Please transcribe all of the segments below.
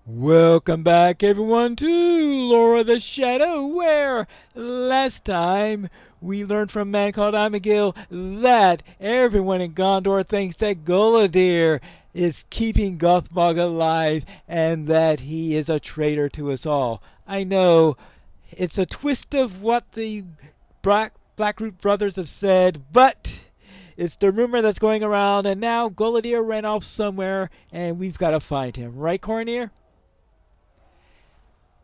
Welcome back, everyone, to Lore of the Shadow, where last time we learned from a man called Amigil that everyone in Gondor thinks that Guladir is keeping Gothmog alive and that he is a traitor to us all. I know it's a twist of what the Blackroot brothers have said, but it's the rumor that's going around, and now Guladir ran off somewhere, and we've got to find him. Right, Cornier?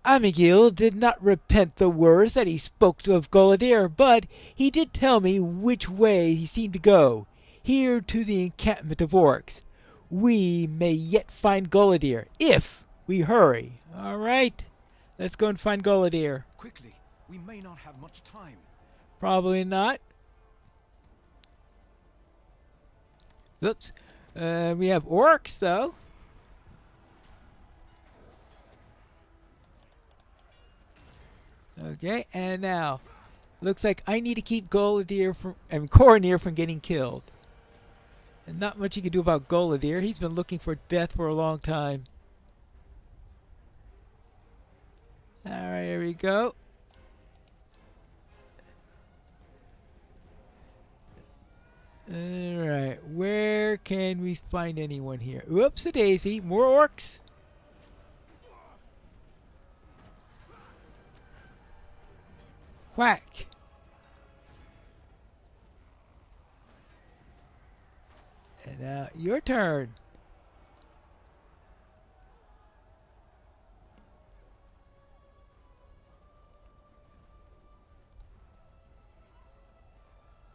Amigil did not repent the words that he spoke to of Guladir, but he did tell me which way he seemed to go, here to the encampment of orcs. We may yet find Guladir, if we hurry. All right, let's go and find Guladir. Quickly, we may not have much time. Probably not. Oops. We have orcs, though. Okay, and now, looks like I need to keep Guladir and Cornir from getting killed. And not much you can do about Guladir. He's been looking for death for a long time. Alright, here we go. Alright, where can we find anyone here? Whoops a daisy, more orcs. Whack. And now your turn.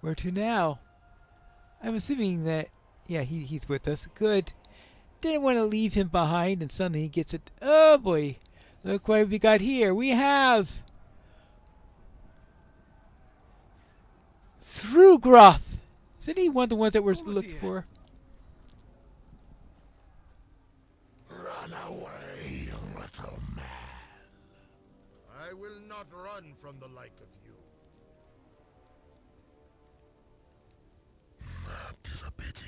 Where to now? I'm assuming that, yeah, he's with us. Good. Didn't want to leave him behind and suddenly he gets it. Oh boy. Look what we got here. We have Thrugroth. Isn't he one of the ones that we're looking for? Run away, little man. I will not run from the like of you. That is a pity.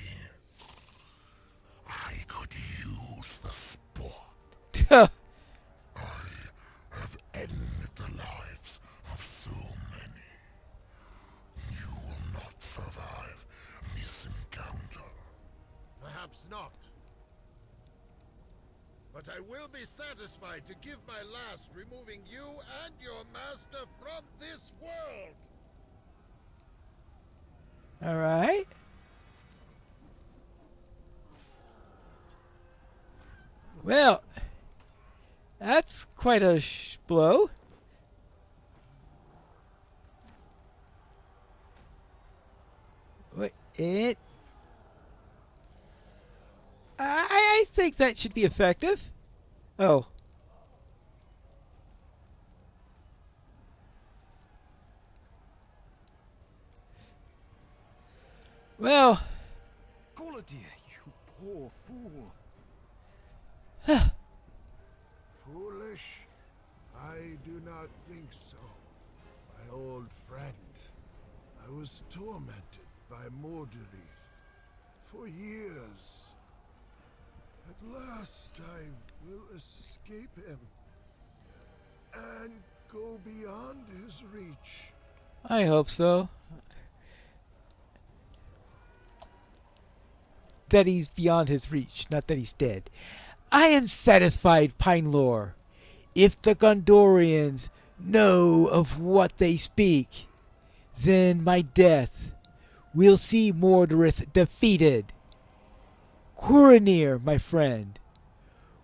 I could use the sport. I have ended the lives of so many. You will not survive this encounter. Perhaps not. But I will be satisfied to give my last removing you and your master from this world. All right. Well, that's quite a blow. Wait, I think that should be effective. Oh. Well. Guladir, you poor fool. Foolish? I do not think so. My old friend. I was tormented by Morderith for years. At last I will escape him and go beyond his reach. I hope so. That he's beyond his reach, not that he's dead. I am satisfied, Pinelore. If the Gondorians know of what they speak, then my death will see Mordorith defeated. Qurinir, my friend,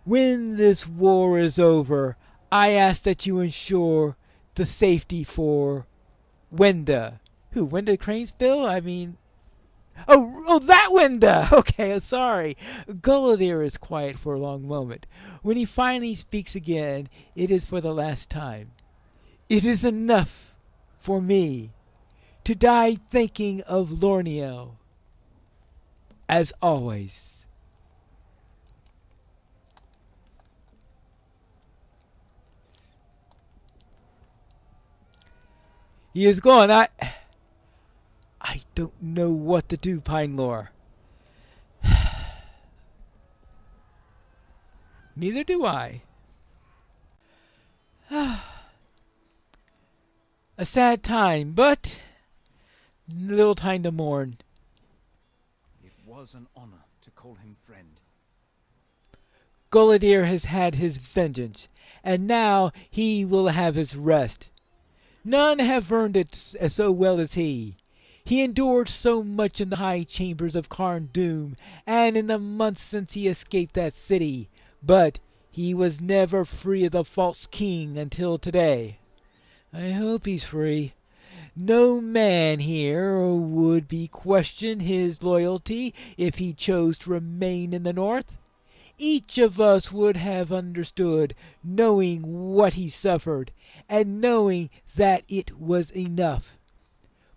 when this war is over, I ask that you ensure the safety for Wenda. Who, Wenda Cranesville? I mean... Oh, that Wenda! Okay, I'm sorry. Guladir is quiet for a long moment. When he finally speaks again, it is for the last time. It is enough for me to die thinking of Lorniel. As always. He is gone. I don't know what to do, Pinelore. Neither do I. A sad time, but little time to mourn. It was an honor to call him friend. Gullidir has had his vengeance, and now he will have his rest. None have earned it so well as he. He endured so much in the high chambers of Carn Dûm, and in the months since he escaped that city, but he was never free of the false king until today. I hope he's free. No man here would be questioned his loyalty if he chose to remain in the north. Each of us would have understood, knowing what he suffered, and knowing that it was enough.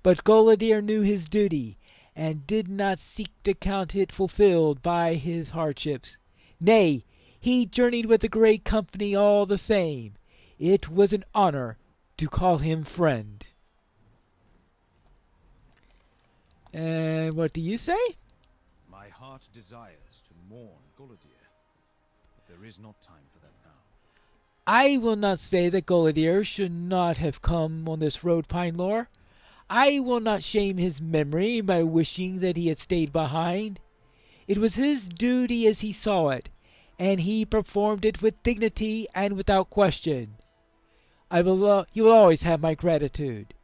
But Gullidir knew his duty, and did not seek to count it fulfilled by his hardships. Nay, he journeyed with the great company all the same. It was an honor to call him friend. And what do you say? My heart desires to mourn Gullidir, but there is not time for that now. I will not say that Gullidir should not have come on this road, Pinelore. I will not shame his memory by wishing that he had stayed behind. It was his duty as he saw it, and he performed it with dignity and without question. You will always have my gratitude.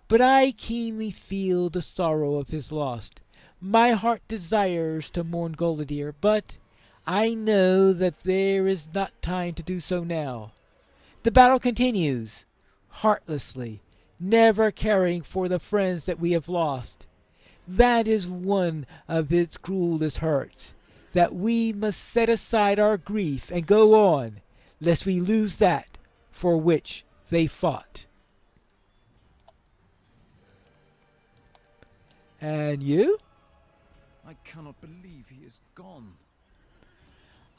But I keenly feel the sorrow of his loss. My heart desires to mourn Gullidir, but I know that there is not time to do so now. The battle continues, heartlessly, never caring for the friends that we have lost. That is one of its cruelest hurts, that we must set aside our grief and go on, lest we lose that for which they fought. And you? I cannot believe he is gone.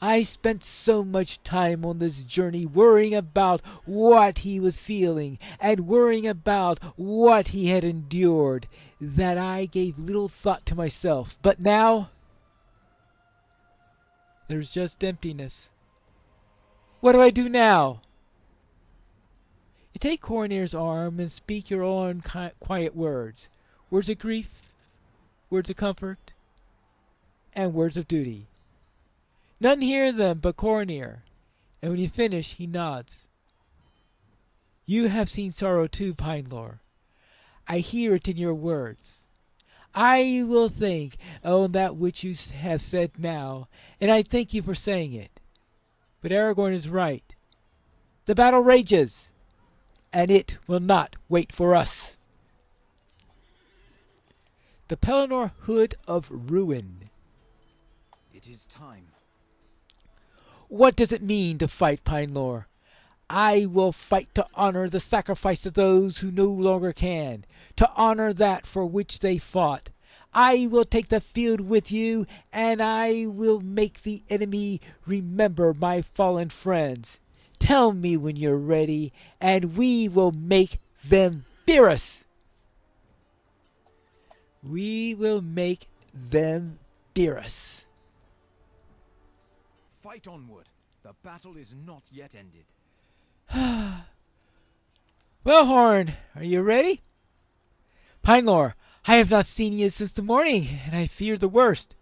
I spent so much time on this journey worrying about what he was feeling and worrying about what he had endured that I gave little thought to myself. But now, there's just emptiness. What do I do now? You take Coronir's arm and speak your own quiet words. Words of grief, words of comfort, and words of duty. None hear them but Coronir, and when you finish, he nods. You have seen sorrow too, Pinelore. I hear it in your words. I will think on that which you have said now, and I thank you for saying it. But Aragorn is right. The battle rages, and it will not wait for us. The Pelennor Hood of Ruin. It is time. What does it mean to fight, Pinelore? I will fight to honor the sacrifice of those who no longer can, to honor that for which they fought. I will take the field with you, and I will make the enemy remember my fallen friends. Tell me when you're ready, and we will make them fear us. We will make them fear us. Fight onward. The battle is not yet ended. Well, Horn, are you ready? Pinelore, I have not seen you since the morning, and I fear the worst.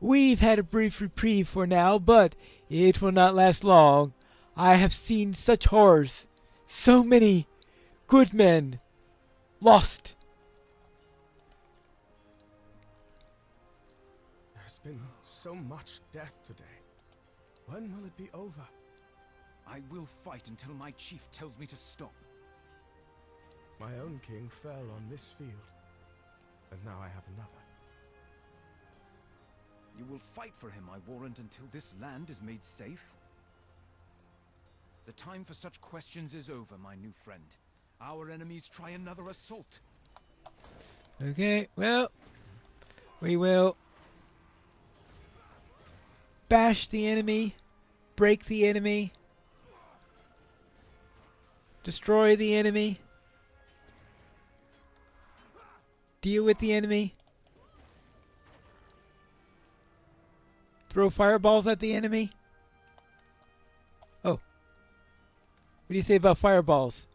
We've had a brief reprieve for now, but it will not last long. I have seen such horrors, so many good men lost. There's been so much death today. When will it be over? I will fight until my chief tells me to stop. My own king fell on this field, and now I have another. You will fight for him, I warrant, until this land is made safe? The time for such questions is over, my new friend. Our enemies try another assault. Okay, well, we will bash the enemy, break the enemy, destroy the enemy, deal with the enemy, throw fireballs at the enemy. What do you say about fireballs?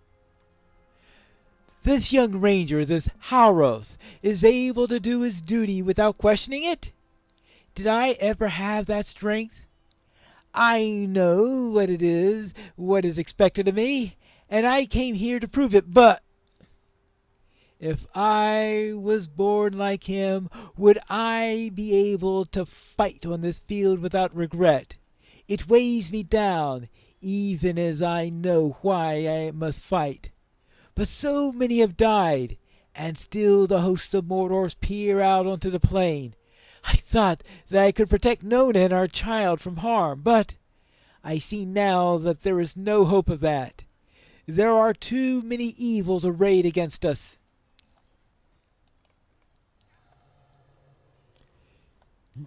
This young ranger, this Hauros, is able to do his duty without questioning it? Did I ever have that strength? I know what is expected of me, and I came here to prove it, but if I was born like him, would I be able to fight on this field without regret? It weighs me down, even as I know why I must fight. But so many have died, and still the hosts of Mordor peer out onto the plain. I thought that I could protect Nona and our child from harm, but I see now that there is no hope of that. There are too many evils arrayed against us.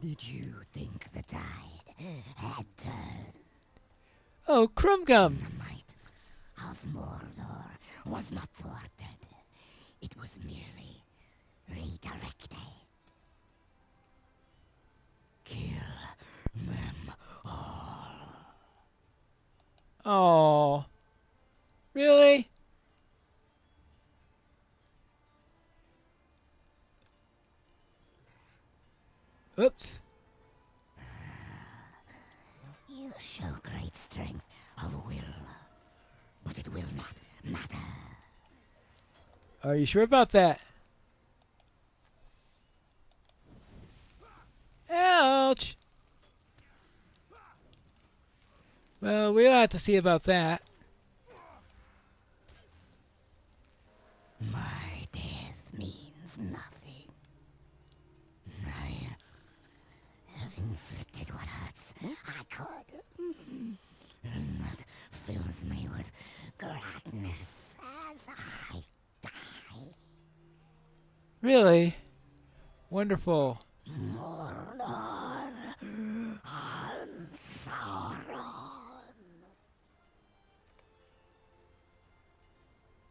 Did you think the tide had turned? Oh, Crumgum! The might of Mordor was not thwarted. It was merely redirected. Kill them all. Oh, really? Oops. You show great strength of will, but it will not matter. Are you sure about that? Ouch! Well, we'll have to see about that. My death means nothing. I have inflicted what hurts I could. And that fills me with gladness as I die. Really? Wonderful. Mordor and Sauron.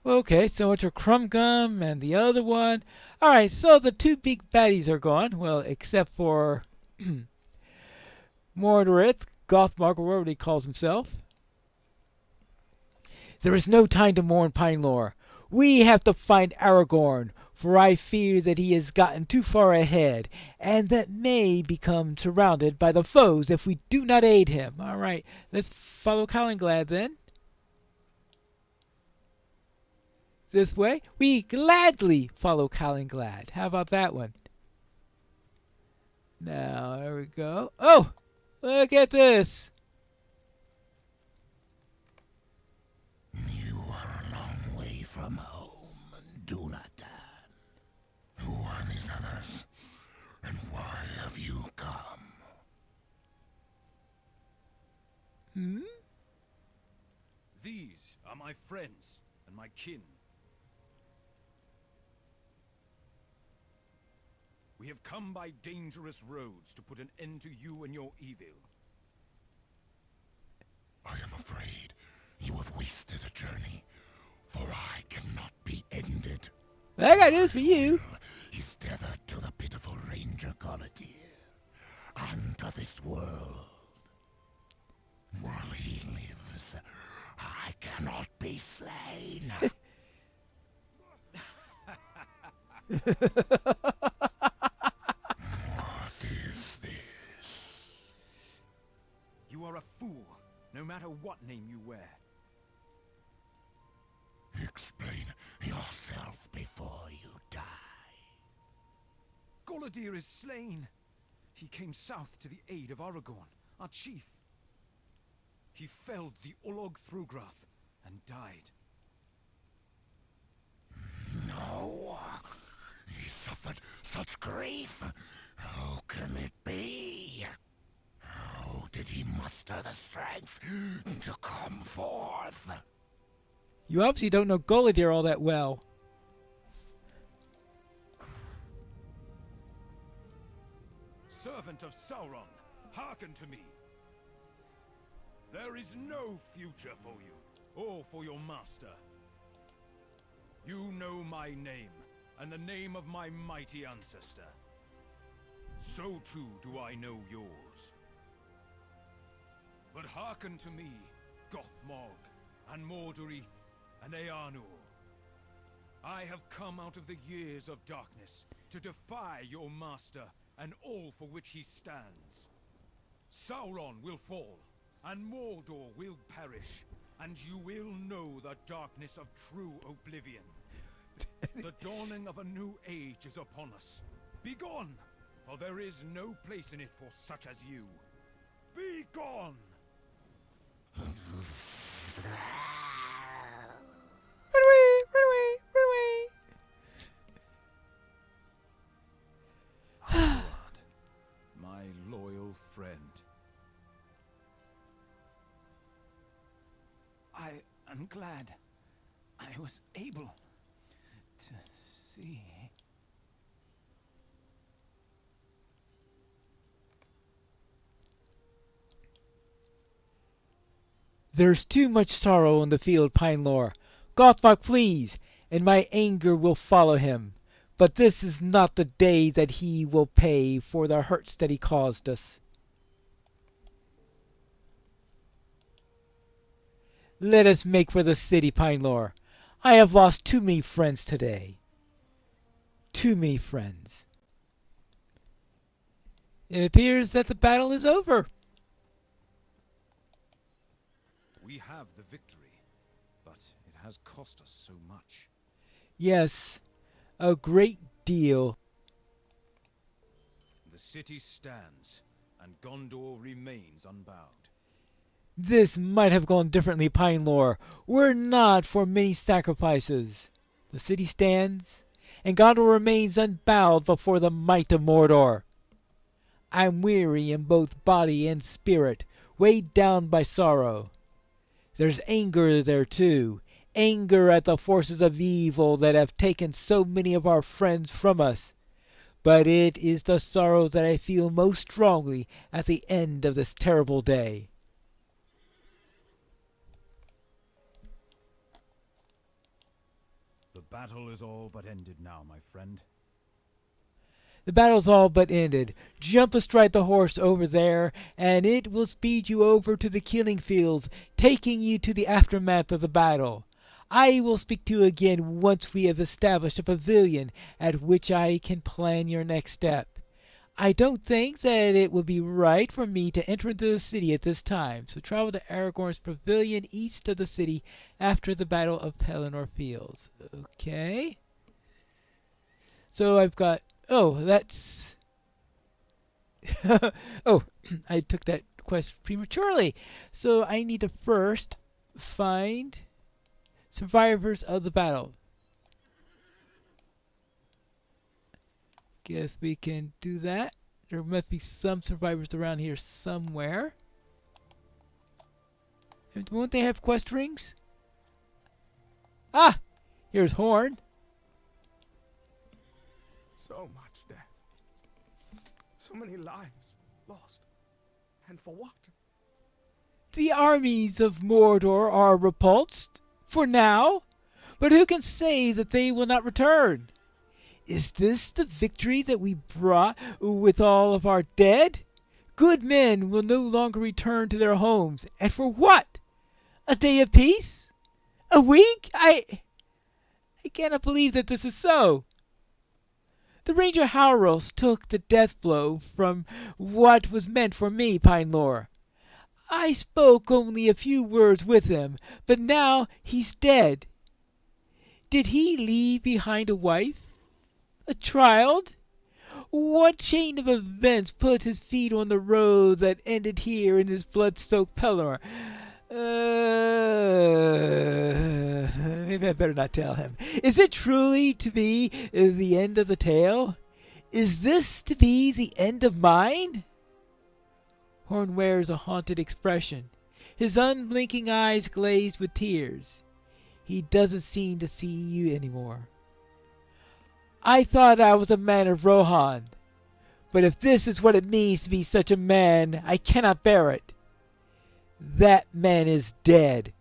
Okay, so much for Crumgum and the other one. Alright, so the two big baddies are gone. Well, except for Mordorith, Gothmog, or whatever he calls himself. There is no time to mourn Pinelore. We have to find Aragorn, for I fear that he has gotten too far ahead, and that may become surrounded by the foes if we do not aid him. Alright, let's follow Calenglad then. This way, we gladly follow Calenglad. How about that one? Now, there we go. Oh, look at this. You are a long way from home, Dunadan. Who are these others? And why have you come? Hmm? These are my friends and my kin. We have come by dangerous roads to put an end to you and your evil. I am afraid you have wasted a journey, for I cannot be ended. I got news for you. He's tethered to the pitiful Ranger Galadir, and to this world. While he lives, I cannot be slain. What is this? You are a fool, no matter what name you wear. Explain yourself before you die. Galadir is slain. He came south to the aid of Aragorn, our chief. He felled the Olog Thrugrath and died. No. He suffered such grief. How can it be? How did he muster the strength to come forth? You obviously don't know Galadir all that well. Servant of Sauron, hearken to me. There is no future for you, or for your master. You know my name, and the name of my mighty ancestor. So too do I know yours. But hearken to me, Gothmog, and Mordorith, and Eärnur. I have come out of the years of darkness to defy your master and all for which he stands. Sauron will fall, and Mordor will perish, and you will know the darkness of true oblivion. The dawning of a new age is upon us. Begone, for there is no place in it for such as you. Begone! Run away! Run away! Run away! Halvard, my loyal friend. I am glad I was able to see. There's too much sorrow on the field, Pinelore. Gothmog flees, and my anger will follow him. But this is not the day that he will pay for the hurts that he caused us. Let us make for the city, Pinelore. I have lost too many friends today. Too many friends. It appears that the battle is over. We have the victory, but it has cost us so much. Yes, a great deal. The city stands, and Gondor remains unbound. This might have gone differently, Pinelore, were not for many sacrifices. The city stands, and Gondor remains unbowed before the might of Mordor. I'm weary in both body and spirit, weighed down by sorrow. There's anger there too, anger at the forces of evil that have taken so many of our friends from us. But it is the sorrow that I feel most strongly at the end of this terrible day. The battle is all but ended now, my friend. The battle's all but ended. Jump astride the horse over there, and it will speed you over to the killing fields, taking you to the aftermath of the battle. I will speak to you again once we have established a pavilion at which I can plan your next step. I don't think that it would be right for me to enter into the city at this time, so travel to Aragorn's pavilion east of the city after the Battle of Pelennor Fields. Okay. So I've got... Oh, that's... oh, I took that quest prematurely. So I need to first find survivors of the battle. Guess we can do that. There must be some survivors around here somewhere. Won't they have quest rings? Ah! Here's Horn. So much death. So many lives lost. And for what? The armies of Mordor are repulsed, for now, but who can say that they will not return? Is this the victory that we brought with all of our dead? Good men will no longer return to their homes, and for what? A day of peace? A week? I cannot believe that this is so. The Ranger Halros took the death blow from what was meant for me, Pinelore. I spoke only a few words with him, but now he's dead. Did he leave behind a wife? A child? What chain of events put his feet on the road that ended here in his blood-soaked Pelennor? Maybe I better not tell him. Is it truly to be the end of the tale? Is this to be the end of mine? Horn wears a haunted expression. His unblinking eyes glazed with tears. He doesn't seem to see you anymore. I thought I was a man of Rohan, but if this is what it means to be such a man, I cannot bear it. That man is dead.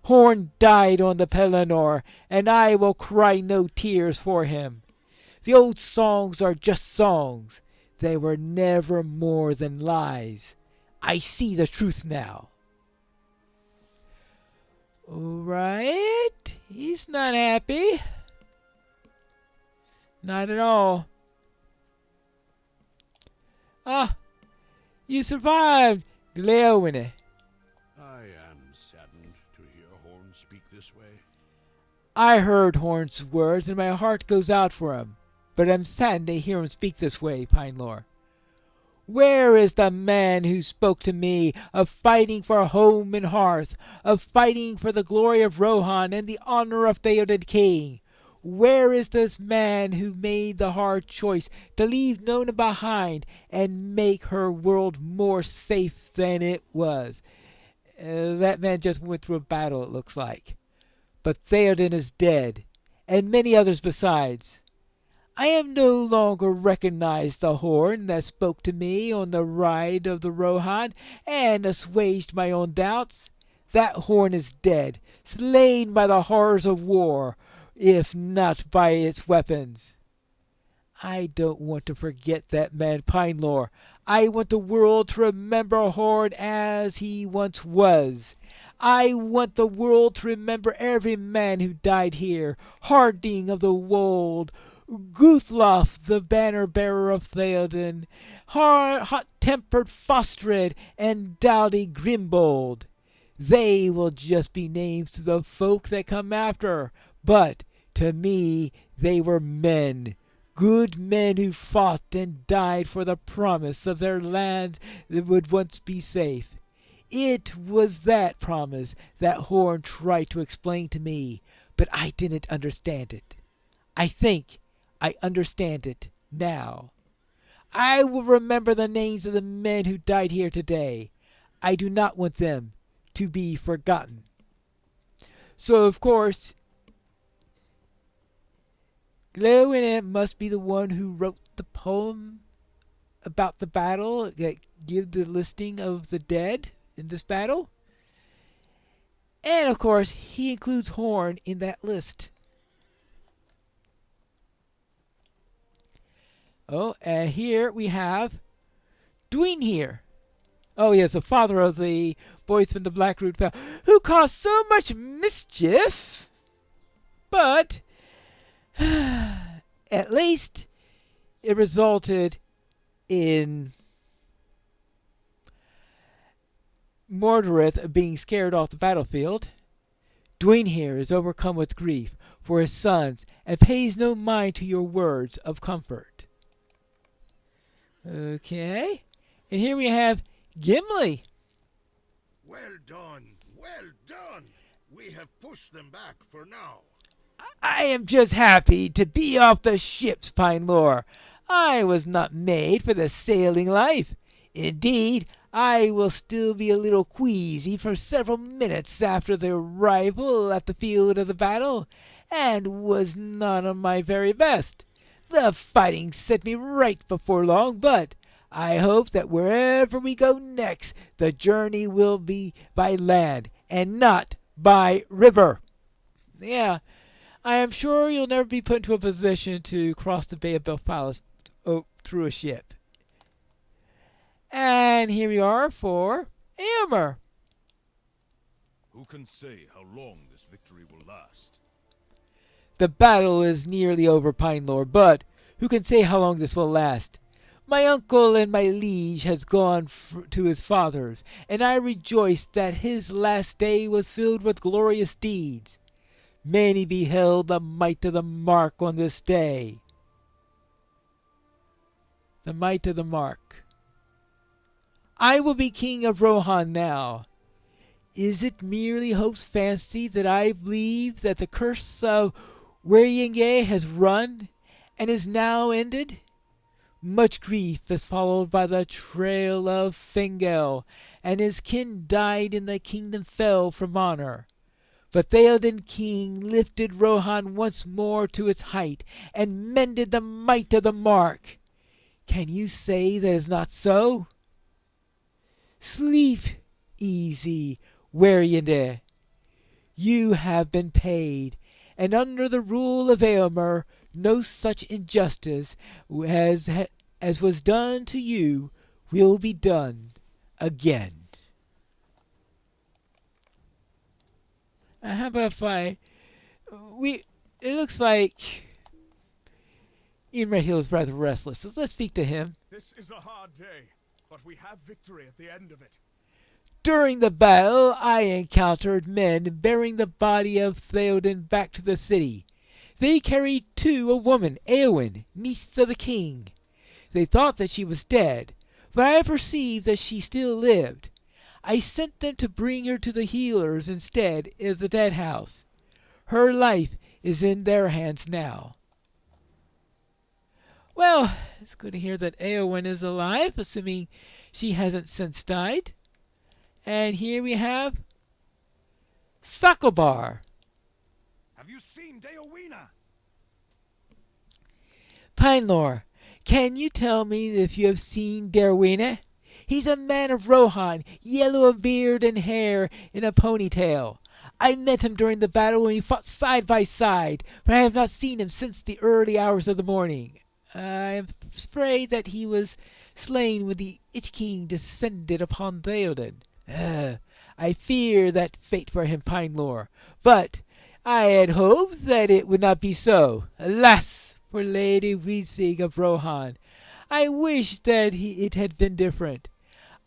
Horn died on the Pelennor, and I will cry no tears for him. The old songs are just songs. They were never more than lies. I see the truth now. Alright. He's not happy. Not at all. Ah, you survived, Gleowine. I am saddened to hear Horn speak this way. I heard Horn's words, and my heart goes out for him. But I'm saddened to hear him speak this way, Pinelore. Where is the man who spoke to me of fighting for home and hearth, of fighting for the glory of Rohan and the honor of Theoden King? Where is this man who made the hard choice to leave Nona behind and make her world more safe than it was? That man just went through a battle, it looks like. But Theoden is dead, and many others besides. I am no longer recognized the Horn that spoke to me on the ride of the Rohan and assuaged my own doubts. That Horn is dead, slain by the horrors of war, if not by its weapons. I don't want to forget that man Pinelore. I want the world to remember Horn as he once was. I want the world to remember every man who died here. Harding of the Wold, Guthloff, the banner-bearer of Theoden, hot-tempered Fostred, and doughty Grimbold. They will just be names to the folk that come after, but to me they were men, good men who fought and died for the promise of their land that would once be safe. It was that promise that Horn tried to explain to me, but I didn't understand it. I think I understand it now. I will remember the names of the men who died here today. I do not want them to be forgotten. So, of course, Gleowine must be the one who wrote the poem about the battle that gives the listing of the dead in this battle. And, of course, he includes Horn in that list. Oh, and here we have Dwynhir. Oh, yes, the father of the boys from the Blackroot Vale, who caused so much mischief. But at least it resulted in Mordorith being scared off the battlefield. Dwynhir is overcome with grief for his sons and pays no mind to your words of comfort. Okay, and here we have Gimli. Well done, well done. We have pushed them back for now. I am just happy to be off the ships, Pinelore. I was not made for the sailing life. Indeed, I will still be a little queasy for several minutes after the arrival at the field of the battle, and was not on my very best. The fighting set me right before long, but I hope that wherever we go next, the journey will be by land and not by river. Yeah, I am sure you'll never be put into a position to cross the Bay of Belfalis through a ship. And here we are for Éomer. Who can say how long this victory will last? The battle is nearly over, Pinelore, but who can say how long this will last? My uncle and my liege has gone to his father's, and I rejoice that his last day was filled with glorious deeds. Many beheld the might of the Mark on this day. The might of the Mark. I will be king of Rohan now. Is it merely hope's fancy that I believe that the curse of Weringe has run and is now ended? Much grief is followed by the trail of Fingel, and his kin died and the kingdom fell from honor. But Theoden King lifted Rohan once more to its height and mended the might of the Mark. Can you say that is not so? Sleep easy, Weringe. You have been paid, and under the rule of Éomer, no such injustice as was done to you will be done again. How about if I... It looks like Ian Redhill is rather restless, so let's speak to him. This is a hard day, but we have victory at the end of it. During the battle, I encountered men bearing the body of Theoden back to the city. They carried too a woman, Eowyn, niece of the king. They thought that she was dead, but I perceived that she still lived. I sent them to bring her to the healers instead of the dead house. Her life is in their hands now. Well, it's good to hear that Eowyn is alive, assuming she hasn't since died. And here we have Sakobar. Have you seen Daowina? Pinelor, can you tell me if you have seen Daowina? He's a man of Rohan, yellow of beard and hair in a ponytail. I met him during the battle when we fought side by side, but I have not seen him since the early hours of the morning. I am afraid that he was slain when the Itch King descended upon Theoden. I fear that fate for him, Pinelor, but I had hoped that it would not be so. Alas, for Lady Weedsig of Rohan, I wish that it had been different.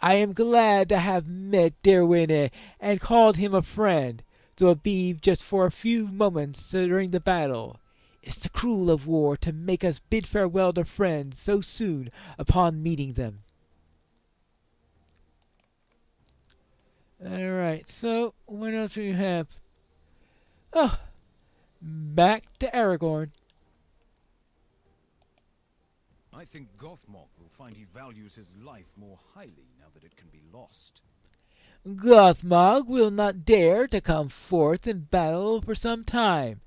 I am glad to have met Daowina and called him a friend, though it be just for a few moments during the battle. It's the cruel of war to make us bid farewell to friends so soon upon meeting them. Alright, so what else do you have? Oh, back to Aragorn. I think Gothmog will find he values his life more highly now that it can be lost. Gothmog will not dare to come forth in battle for some time.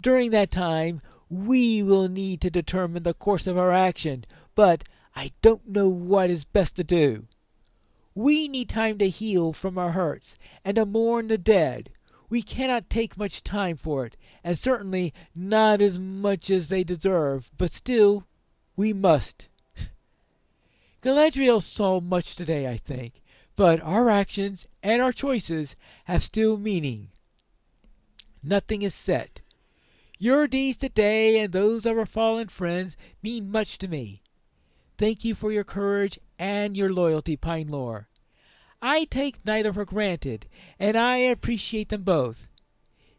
During that time, we will need to determine the course of our action, but I don't know what is best to do. We need time to heal from our hurts and to mourn the dead. We cannot take much time for it, and certainly not as much as they deserve, but still, we must. Galadriel saw much today, I think, but our actions and our choices have still meaning. Nothing is set. Your deeds today and those of our fallen friends mean much to me. Thank you for your courage and your loyalty, Pinelor. I take neither for granted, and I appreciate them both.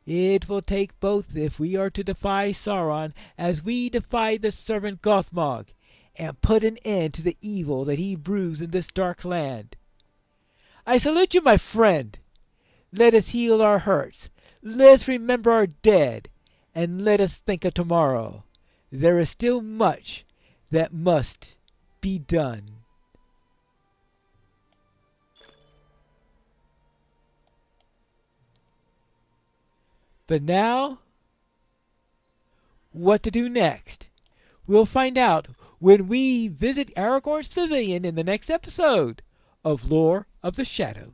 It will take both if we are to defy Sauron as we defy the servant Gothmog, and put an end to the evil that he brews in this dark land. I salute you, my friend. Let us heal our hurts. Let us remember our dead, and let us think of tomorrow. There is still much that must be done. But now, what to do next? We'll find out when we visit Aragorn's pavilion in the next episode of Lore of the Shadow.